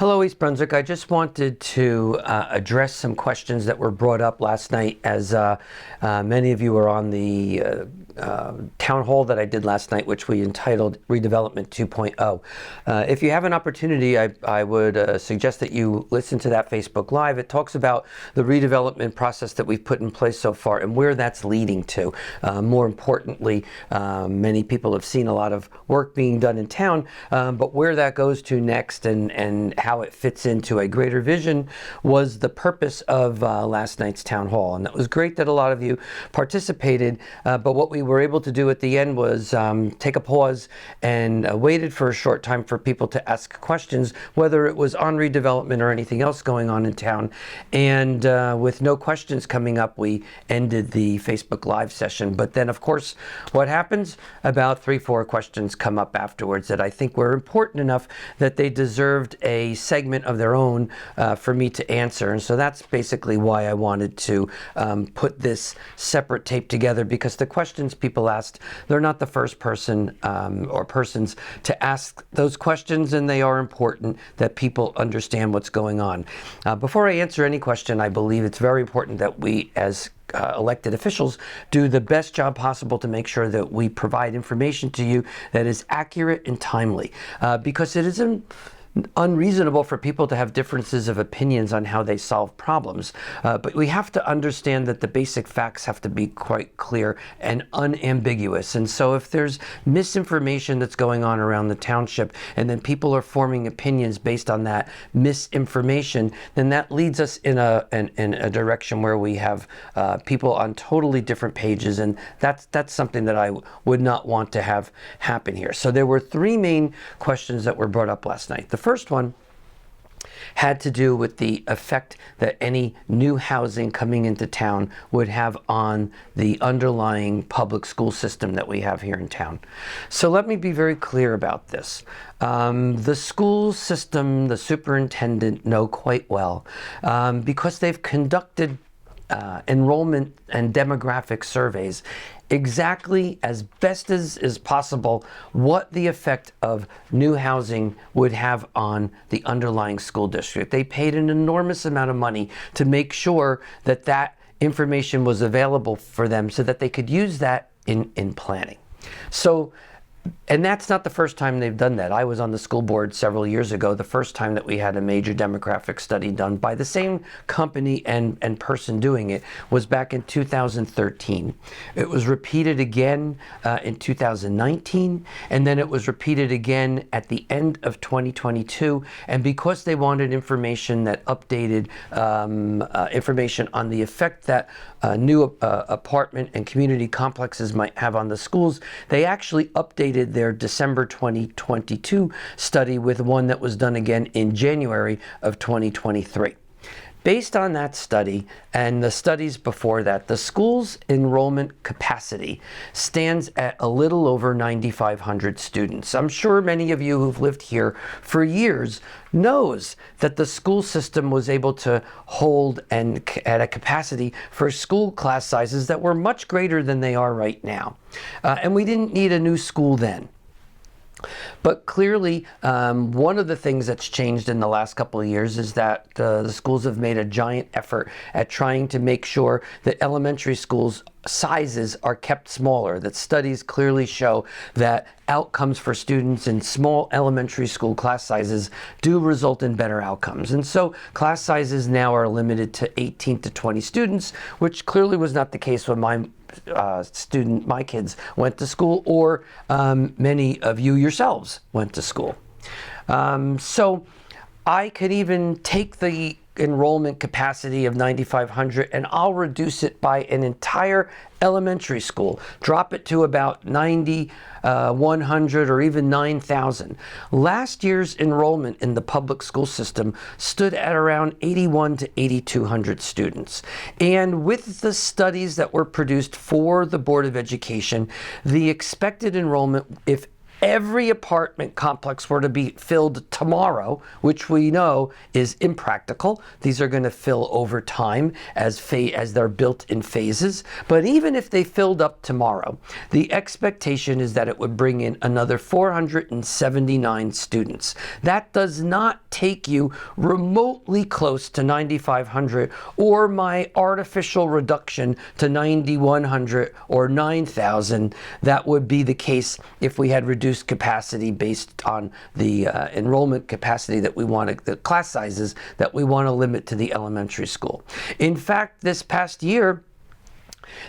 Hello, East Brunswick. I just wanted to address some questions that were brought up last night, as many of you were on the town hall that I did last night, which we entitled Redevelopment 2.0. If you have an opportunity, I would suggest that you listen to that Facebook Live. It talks about the redevelopment process that we've put in place so far and where that's leading to. More importantly, many people have seen a lot of work being done in town, but where that goes to next and how it fits into a greater vision was the purpose of last night's town hall. And it was great that a lot of you participated, but what we were able to do at the end was take a pause and waited for a short time for people to ask questions, whether it was on redevelopment or anything else going on in town. And with no questions coming up, we ended the Facebook Live session. But then, of course, what happens? About 3-4 questions come up afterwards that I think were important enough that they deserved a segment of their own for me to answer. And so that's basically why I wanted to put this separate tape together, because the questions people asked, they're not the first person or persons to ask those questions, and they are important that people understand what's going on. Before I answer any question, I believe it's very important that we, as elected officials, do the best job possible to make sure that we provide information to you that is accurate and timely, because it isn't unreasonable for people to have differences of opinions on how they solve problems. But we have to understand that the basic facts have to be quite clear and unambiguous. And so if there's misinformation that's going on around the township, and then people are forming opinions based on that misinformation, then that leads us in a direction where we have people on totally different pages. And that's something that I would not want to have happen here. So there were 3 main questions that were brought up last night. The first one had to do with the effect that any new housing coming into town would have on the underlying public school system that we have here in town. So let me be very clear about this. The school system, the superintendent know quite well, because they've conducted enrollment and demographic surveys exactly as best as is possible what the effect of new housing would have on the underlying school district. They paid an enormous amount of money to make sure that that information was available for them so that they could use that in planning. So, and that's not the first time they've done that. I was on the school board several years ago, the first time that we had a major demographic study done by the same company and person doing it was back in 2013. It was repeated again in 2019, and then it was repeated again at the end of 2022. And because they wanted information that updated information on the effect that new apartment and community complexes might have on the schools, they actually updated their December 2022 study with one that was done again in January of 2023. Based on that study and the studies before that, the school's enrollment capacity stands at a little over 9,500 students. I'm sure many of you who've lived here for years knows that the school system was able to hold and at a capacity for school class sizes that were much greater than they are right now. And we didn't need a new school then. But clearly, one of the things that's changed in the last couple of years is that the schools have made a giant effort at trying to make sure that elementary schools sizes are kept smaller, that studies clearly show that outcomes for students in small elementary school class sizes do result in better outcomes. And so class sizes now are limited to 18 to 20 students, which clearly was not the case when my kids went to school, or many of you yourselves went to school. So I could even take the enrollment capacity of 9,500 and I'll reduce it by an entire elementary school, drop it to about 9,100 or even 9,000. Last year's enrollment in the public school system stood at around 81 to 8,200 students. And with the studies that were produced for the Board of Education, the expected enrollment, if every apartment complex were to be filled tomorrow, which we know is impractical. These are going to fill over time as they're built in phases. But even if they filled up tomorrow, the expectation is that it would bring in another 479 students. That does not take you remotely close to 9,500 or my artificial reduction to 9,100 or 9,000. That would be the case if we had reduced capacity based on the enrollment capacity that we want, the class sizes that we want to limit to the elementary school. In fact, this past year,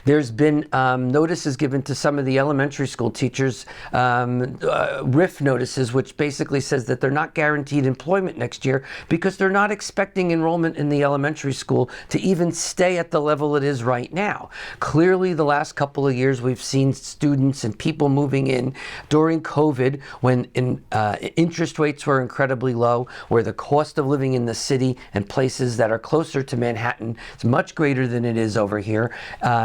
there's been notices given to some of the elementary school teachers, RIF notices, which basically says that they're not guaranteed employment next year because they're not expecting enrollment in the elementary school to even stay at the level it is right now. Clearly, the last couple of years, we've seen students and people moving in during COVID when interest rates were incredibly low, where the cost of living in the city and places that are closer to Manhattan is much greater than it is over here.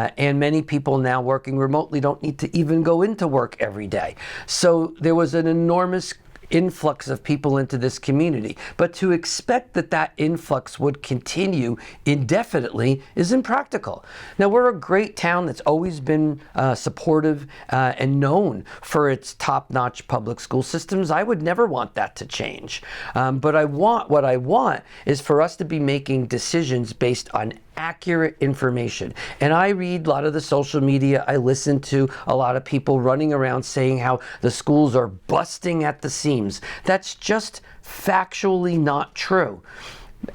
And many people now working remotely don't need to even go into work every day. So there was an enormous influx of people into this community. But to expect that that influx would continue indefinitely is impractical. Now, we're a great town that's always been supportive and known for its top-notch public school systems. I would never want that to change. But what I want is for us to be making decisions based on accurate information. And I read a lot of the social media. I listen to a lot of people running around saying how the schools are busting at the seams. That's just factually not true.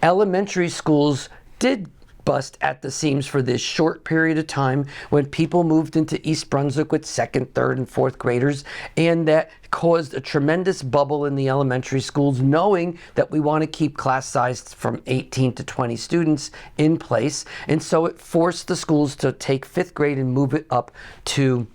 Elementary schools did bust at the seams for this short period of time when people moved into East Brunswick with second, third, and fourth graders, and that caused a tremendous bubble in the elementary schools, knowing that we want to keep class size from 18 to 20 students in place. And so it forced the schools to take fifth grade and move it up to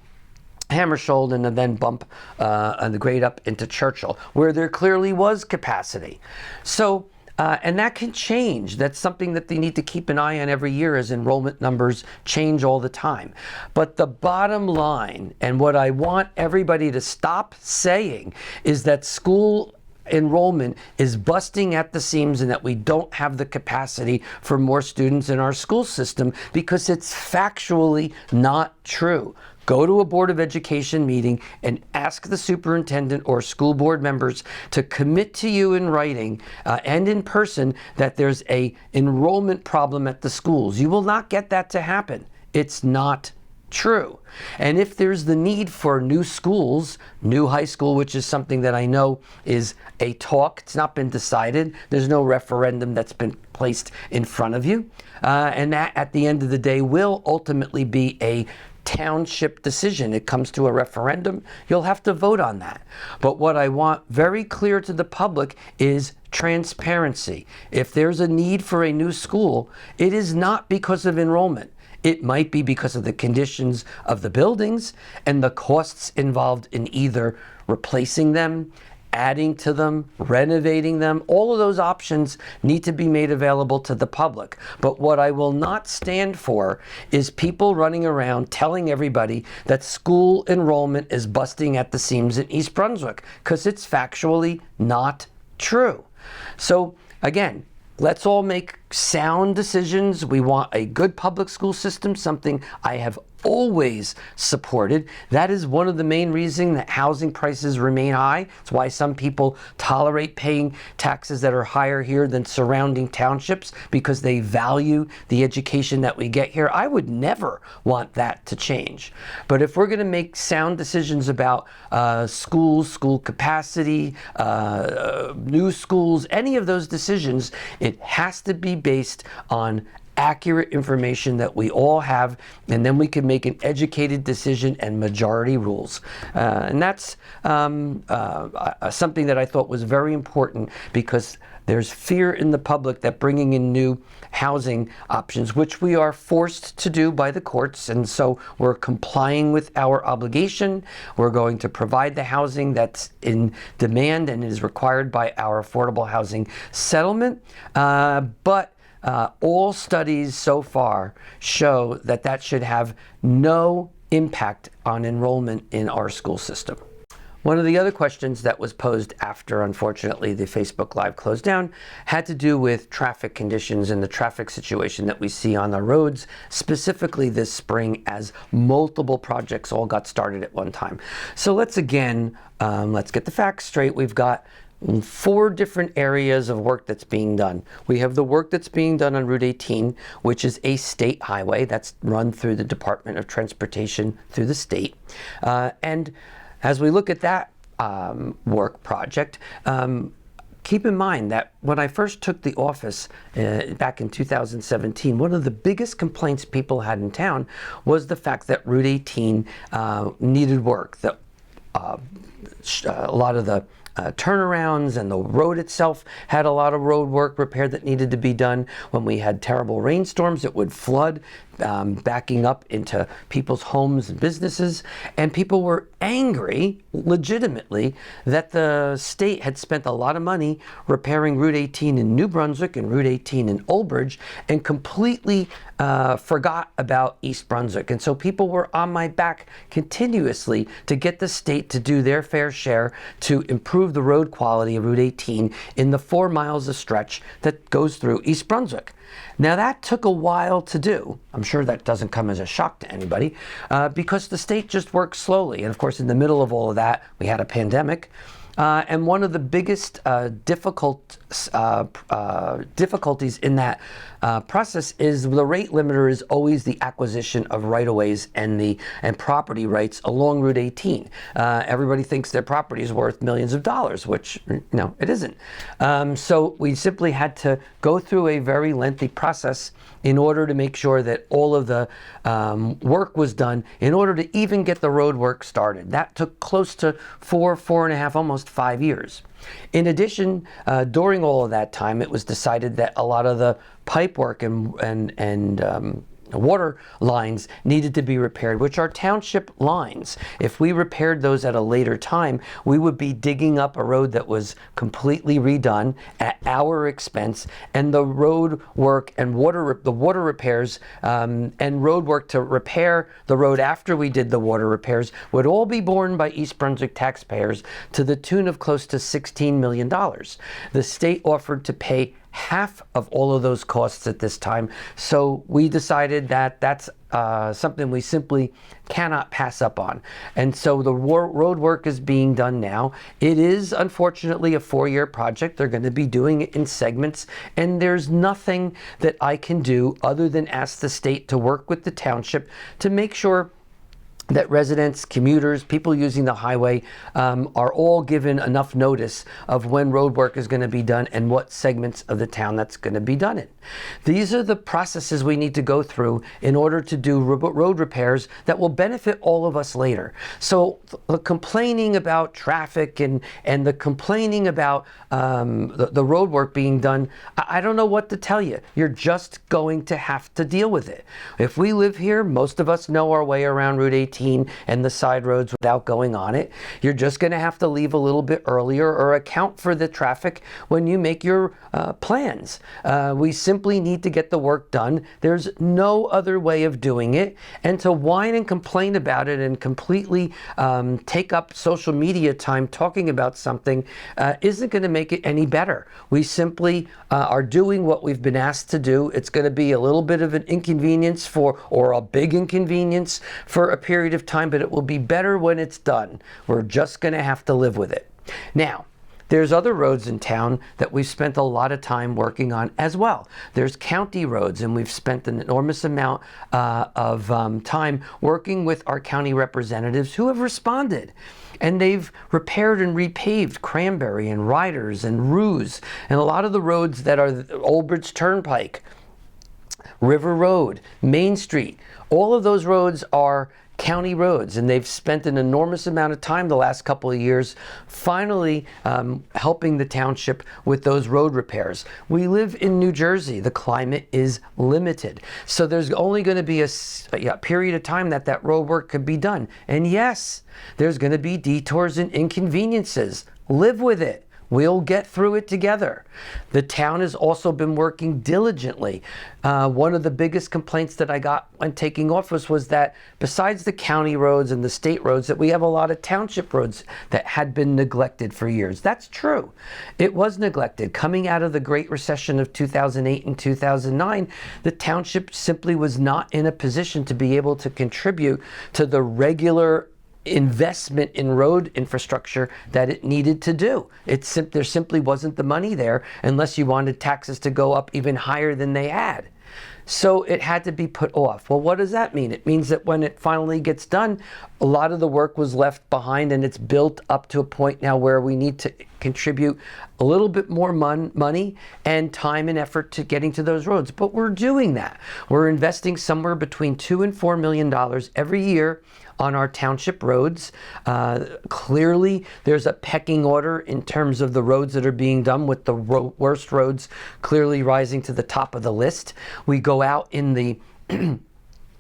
Hammersholt and then bump the grade up into Churchill, where there clearly was capacity. So and that can change. That's something that they need to keep an eye on every year as enrollment numbers change all the time. But the bottom line, and what I want everybody to stop saying, is that school enrollment is busting at the seams and that we don't have the capacity for more students in our school system, because it's factually not true. Go to a Board of Education meeting and ask the superintendent or school board members to commit to you in writing and in person that there's a enrollment problem at the schools. You will not get that to happen. It's not true. And if there's the need for new schools, new high school, which is something that I know is a talk, it's not been decided. There's no referendum that's been placed in front of you. And that at the end of the day will ultimately be a township decision. It comes to a referendum, you'll have to vote on that. But what I want very clear to the public is transparency. If there's a need for a new school, it is not because of enrollment. It might be because of the conditions of the buildings and the costs involved in either replacing them, adding to them, renovating them. All of those options need to be made available to the public. But what I will not stand for is people running around telling everybody that school enrollment is busting at the seams in East Brunswick, because it's factually not true. So again, let's all make sound decisions. We want a good public school system, something I have always supported. That is one of the main reasons that housing prices remain high. It's why some people tolerate paying taxes that are higher here than surrounding townships, because they value the education that we get here. I would never want that to change. But if we're going to make sound decisions about schools, school capacity, new schools, any of those decisions, it has to be based on accurate information that we all have, and then we can make an educated decision and majority rules. And that's something that I thought was very important, because there's fear in the public that bringing in new housing options, which we are forced to do by the courts, and so we're complying with our obligation. We're going to provide the housing that's in demand and is required by our affordable housing settlement. But all studies so far show that that should have no impact on enrollment in our school system. One of the other questions that was posed after, unfortunately, the Facebook Live closed down had to do with traffic conditions and the traffic situation that we see on the roads, specifically this spring as multiple projects all got started at one time. So let's get the facts straight. We've got 4 different areas of work that's being done. We have the work that's being done on Route 18, which is a state highway that's run through the Department of Transportation through the state. And as we look at that work project, keep in mind that when I first took the office back in 2017, one of the biggest complaints people had in town was the fact that Route 18 needed work. That a lot of the turnarounds and the road itself had a lot of road work repair that needed to be done. When we had terrible rainstorms, it would flood, backing up into people's homes and businesses. And people were angry, legitimately, that the state had spent a lot of money repairing Route 18 in New Brunswick and Route 18 in Old Bridge and completely forgot about East Brunswick. And so people were on my back continuously to get the state to do their fair share to improve the road quality of Route 18 in the 4 miles of stretch that goes through East Brunswick. Now that took a while to do. I'm sure that doesn't come as a shock to anybody because the state just works slowly. And of course, in the middle of all of that, we had a pandemic. And one of the biggest difficulties in that process is the rate limiter is always the acquisition of right-of-ways and property rights along Route 18. Everybody thinks their property is worth millions of dollars, which no, it isn't. So we simply had to go through a very lengthy process in order to make sure that all of the work was done in order to even get the road work started. That took close to 4.5, almost 5 years. In addition, during all of that time, it was decided that a lot of the pipe work and water lines needed to be repaired, which are township lines. If we repaired those at a later time, we would be digging up a road that was completely redone at our expense, and the road work and the water repairs and road work to repair the road after we did the water repairs would all be borne by East Brunswick taxpayers to the tune of close to $16 million. The state offered to pay half of all of those costs at this time. So we decided that that's something we simply cannot pass up on. And so the road work is being done now. It is unfortunately a 4-year project. They're going to be doing it in segments, and there's nothing that I can do other than ask the state to work with the township to make sure that residents, commuters, people using the highway are all given enough notice of when road work is going to be done and what segments of the town that's going to be done in. These are the processes we need to go through in order to do road repairs that will benefit all of us later. So the complaining about traffic and the complaining about the road work being done, I don't know what to tell you. You're just going to have to deal with it. If we live here, most of us know our way around Route 18 and the side roads without going on it. You're just going to have to leave a little bit earlier or account for the traffic when you make your plans. We simply need to get the work done. There's no other way of doing it. And to whine and complain about it and completely take up social media time talking about something isn't going to make it any better. We simply are doing what we've been asked to do. It's going to be a little bit of an inconvenience or a big inconvenience for a period of time, but it will be better when it's done. We're just going to have to live with it. Now, there's other roads in town that we've spent a lot of time working on as well. There's county roads, and we've spent an enormous amount of time working with our county representatives who have responded. And they've repaired and repaved Cranberry and Riders and Ruse and a lot of the roads that are the Old Bridge Turnpike, River Road, Main Street. All of those roads are county roads, and they've spent an enormous amount of time the last couple of years finally helping the township with those road repairs. We live in New Jersey. The climate is limited. So there's only going to be a period of time that road work could be done. And yes, there's going to be detours and inconveniences. Live with it. We'll get through it together. The town has also been working diligently. One of the biggest complaints that I got when taking office was that besides the county roads and the state roads, that we have a lot of township roads that had been neglected for years. That's true. It was neglected. Coming out of the Great Recession of 2008 and 2009, the township simply was not in a position to be able to contribute to the regular investment in road infrastructure that it needed to do. There simply wasn't the money there unless you wanted taxes to go up even higher than they had. So it had to be put off. Well, what does that mean? It means that when it finally gets done, a lot of the work was left behind, and it's built up to a point now where we need to contribute a little bit more money and time and effort to getting to those roads. But we're doing that. We're investing somewhere between $2 and $4 million every year on our township roads. Clearly, there's a pecking order in terms of the roads that are being done, with the worst roads clearly rising to the top of the list. We go out in the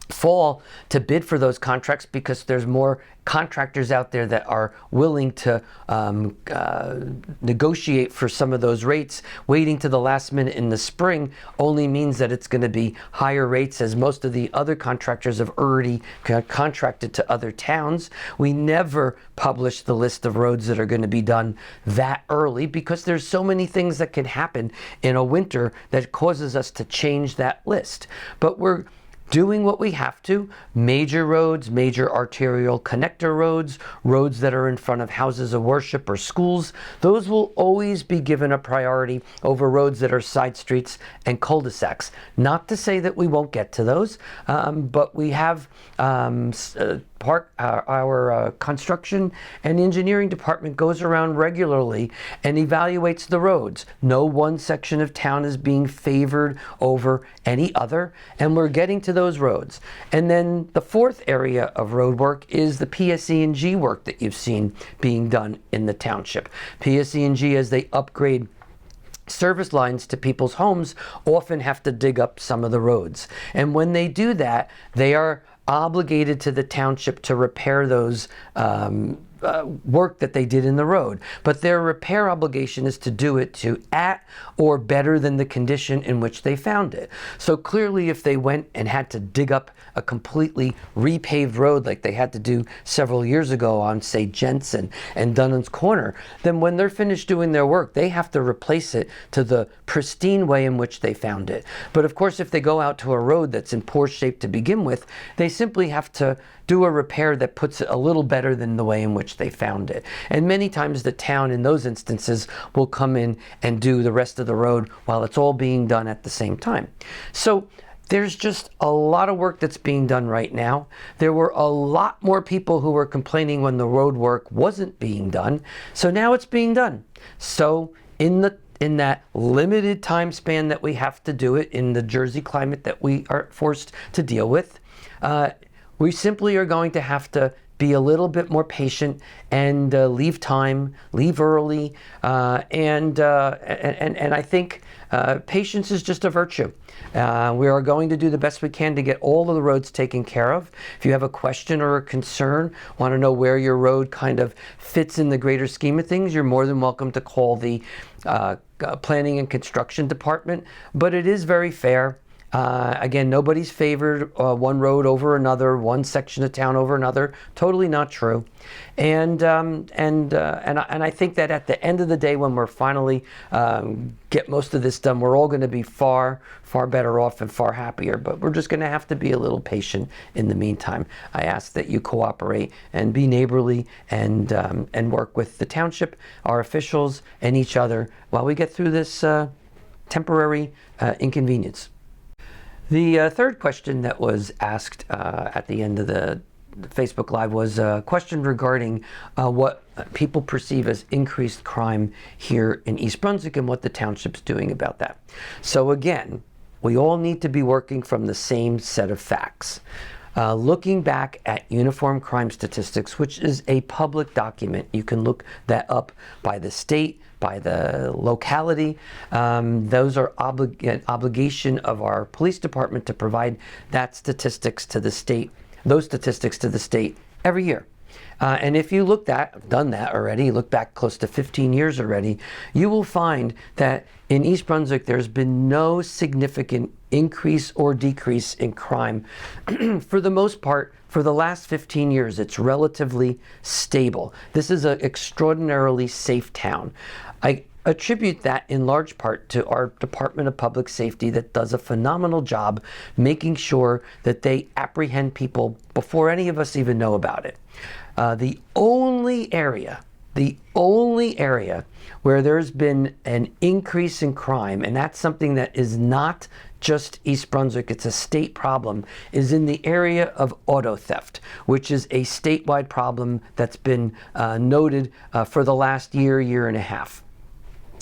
fall to bid for those contracts because there's more contractors out there that are willing to negotiate for some of those rates. Waiting to the last minute in the spring only means that it's going to be higher rates, as most of the other contractors have already contracted to other towns. We never publish the list of roads that are going to be done that early because there's so many things that can happen in a winter that causes us to change that list. But we're doing what we have to. Major roads, major arterial connector roads, roads that are in front of houses of worship or schools, those will always be given a priority over roads that are side streets and cul-de-sacs. Not to say that we won't get to those, but we have our construction and engineering department goes around regularly and evaluates the roads. No one section of town is being favored over any other, and we're getting to those roads. And then the fourth area of road work is the PSE&G work that you've seen being done in the township. PSE&G, as they upgrade service lines to people's homes, often have to dig up some of the roads. And when they do that, they are obligated to the township to repair those work that they did in the road. But their repair obligation is to do it to at or better than the condition in which they found it. So clearly, if they went and had to dig up a completely repaved road like they had to do several years ago on, say, Jensen and Dunnan's Corner, then when they're finished doing their work, they have to replace it to the pristine way in which they found it. But of course, if they go out to a road that's in poor shape to begin with, they simply have to do a repair that puts it a little better than the way in which they found it. And many times the town in those instances will come in and do the rest of the road while it's all being done at the same time. So there's just a lot of work that's being done right now. There were a lot more people who were complaining when the road work wasn't being done. So now it's being done. So in that limited time span that we have to do it, in the Jersey climate that we are forced to deal with, we simply are going to have to be a little bit more patient and leave early, and I think patience is just a virtue. We are going to do the best we can to get all of the roads taken care of. If you have a question or a concern, want to know where your road kind of fits in the greater scheme of things, you're more than welcome to call the Planning and Construction Department. But it is very fair. Again, nobody's favored one road over another, one section of town over another. Totally not true. And I think that at the end of the day, when we're finally get most of this done, we're all going to be far better off and far happier. But we're just going to have to be a little patient in the meantime. I ask that you cooperate and be neighborly and work with the township, our officials, and each other while we get through this temporary inconvenience. The third question that was asked at the end of the Facebook Live was a question regarding what people perceive as increased crime here in East Brunswick and what the township's doing about that. So again, we all need to be working from the same set of facts. Looking back at Uniform Crime Statistics, which is a public document, you can look that up by the state, by the locality. Those are obligation of our police department to provide those statistics to the state every year. And if you done that already, look back close to 15 years already, you will find that in East Brunswick, there's been no significant increase or decrease in crime. For the most part, for the last 15 years, it's relatively stable. This is an extraordinarily safe town. I attribute that in large part to our Department of Public Safety that does a phenomenal job making sure that they apprehend people before any of us even know about it. The only area where there's been an increase in crime, and that's something that is not just East Brunswick, it's a state problem, is in the area of auto theft, which is a statewide problem that's been noted for the last year and a half.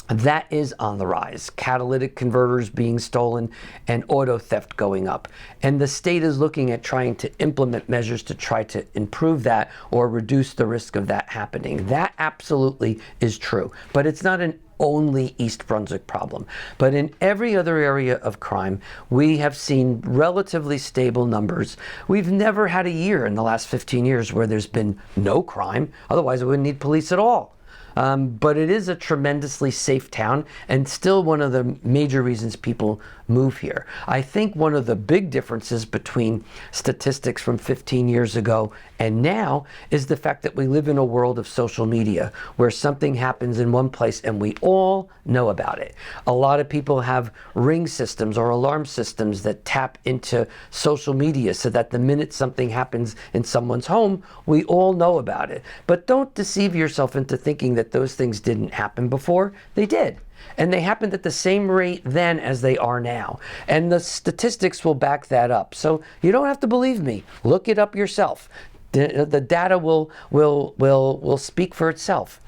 That is on the rise. Catalytic converters being stolen and auto theft going up. And the state is looking at trying to implement measures to try to improve that or reduce the risk of that happening. That absolutely is true. But it's not an only East Brunswick problem. But in every other area of crime, we have seen relatively stable numbers. We've never had a year in the last 15 years where there's been no crime. Otherwise, we wouldn't need police at all. But it is a tremendously safe town and still one of the major reasons people move here. I think one of the big differences between statistics from 15 years ago and now is the fact that we live in a world of social media where something happens in one place and we all know about it. A lot of people have ring systems or alarm systems that tap into social media so that the minute something happens in someone's home, we all know about it. But don't deceive yourself into thinking that those things didn't happen before. They did. And they happened at the same rate then as they are now. And the statistics will back that up. So you don't have to believe me. Look it up yourself. The data will speak for itself.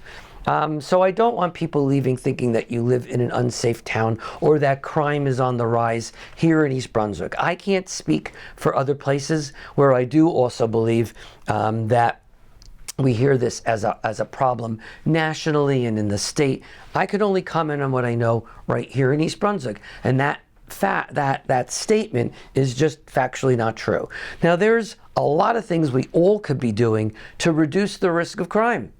So I don't want people leaving thinking that you live in an unsafe town or that crime is on the rise here in East Brunswick. I can't speak for other places where I do also believe that we hear this as a problem nationally and in the state. I could only comment on what I know right here in East Brunswick, and that statement is just factually not true. Now, there's a lot of things we all could be doing to reduce the risk of crime.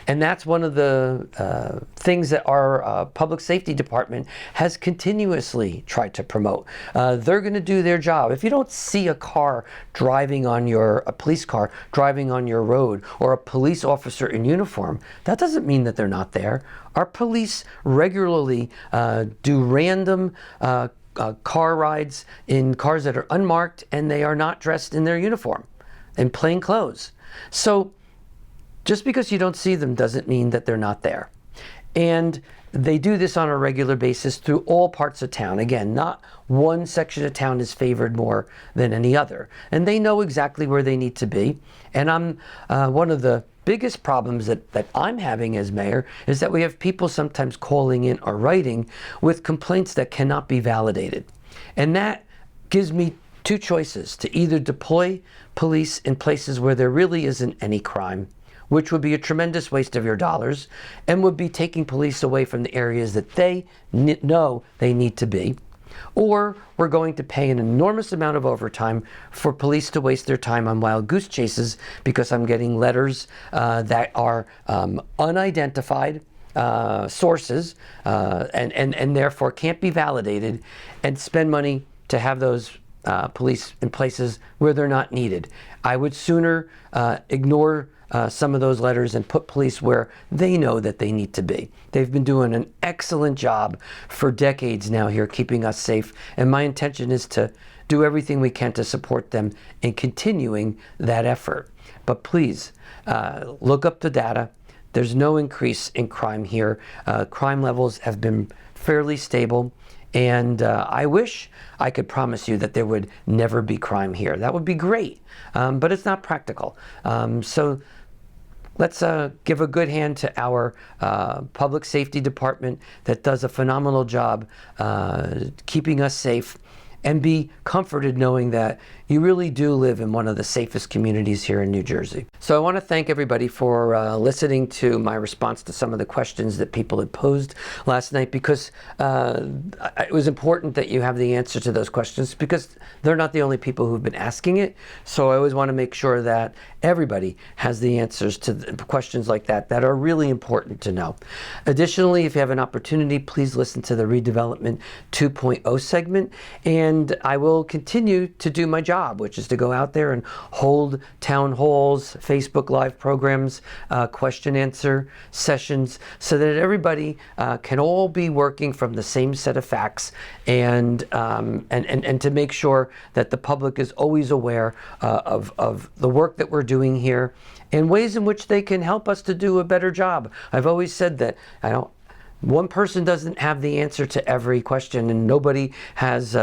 And that's one of the things that our public safety department has continuously tried to promote. They're going to do their job. If you don't see a police car driving on your road or a police officer in uniform, that doesn't mean that they're not there. Our police regularly do random car rides in cars that are unmarked and they are not dressed in their uniform, in plain clothes. So just because you don't see them doesn't mean that they're not there. And they do this on a regular basis through all parts of town. Again, not one section of town is favored more than any other. And they know exactly where they need to be. And one of the biggest problems that I'm having as mayor is that we have people sometimes calling in or writing with complaints that cannot be validated. And that gives me two choices: to either deploy police in places where there really isn't any crime, which would be a tremendous waste of your dollars and would be taking police away from the areas that they know they need to be. Or we're going to pay an enormous amount of overtime for police to waste their time on wild goose chases because I'm getting letters that are unidentified sources and therefore can't be validated, and spend money to have those police in places where they're not needed. I would sooner ignore some of those letters and put police where they know that they need to be. They've been doing an excellent job for decades now here, keeping us safe, and my intention is to do everything we can to support them in continuing that effort. But please, look up the data. There's no increase in crime here. Crime levels have been fairly stable. And I wish I could promise you that there would never be crime here. That would be great, but it's not practical. So let's give a good hand to our public safety department that does a phenomenal job keeping us safe, and be comforted knowing that you really do live in one of the safest communities here in New Jersey. So I want to thank everybody for listening to my response to some of the questions that people had posed last night, because it was important that you have the answer to those questions, because they're not the only people who've been asking it. So I always want to make sure that everybody has the answers to the questions like that are really important to know. Additionally, if you have an opportunity, please listen to the Redevelopment 2.0 segment, and I will continue to do my job, which is to go out there and hold town halls, Facebook Live programs, question answer sessions, so that everybody can all be working from the same set of facts, and to make sure that the public is always aware of the work that we're doing here and ways in which they can help us to do a better job. I've always said that one person doesn't have the answer to every question, and nobody has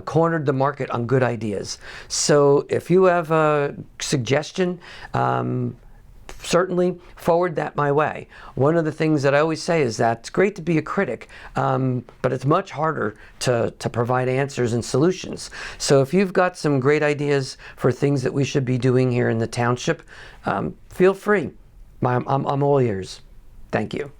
cornered the market on good ideas. So if you have a suggestion, certainly forward that my way. One of the things that I always say is that it's great to be a critic, but it's much harder to provide answers and solutions. So if you've got some great ideas for things that we should be doing here in the township, feel free. I'm all ears. Thank you.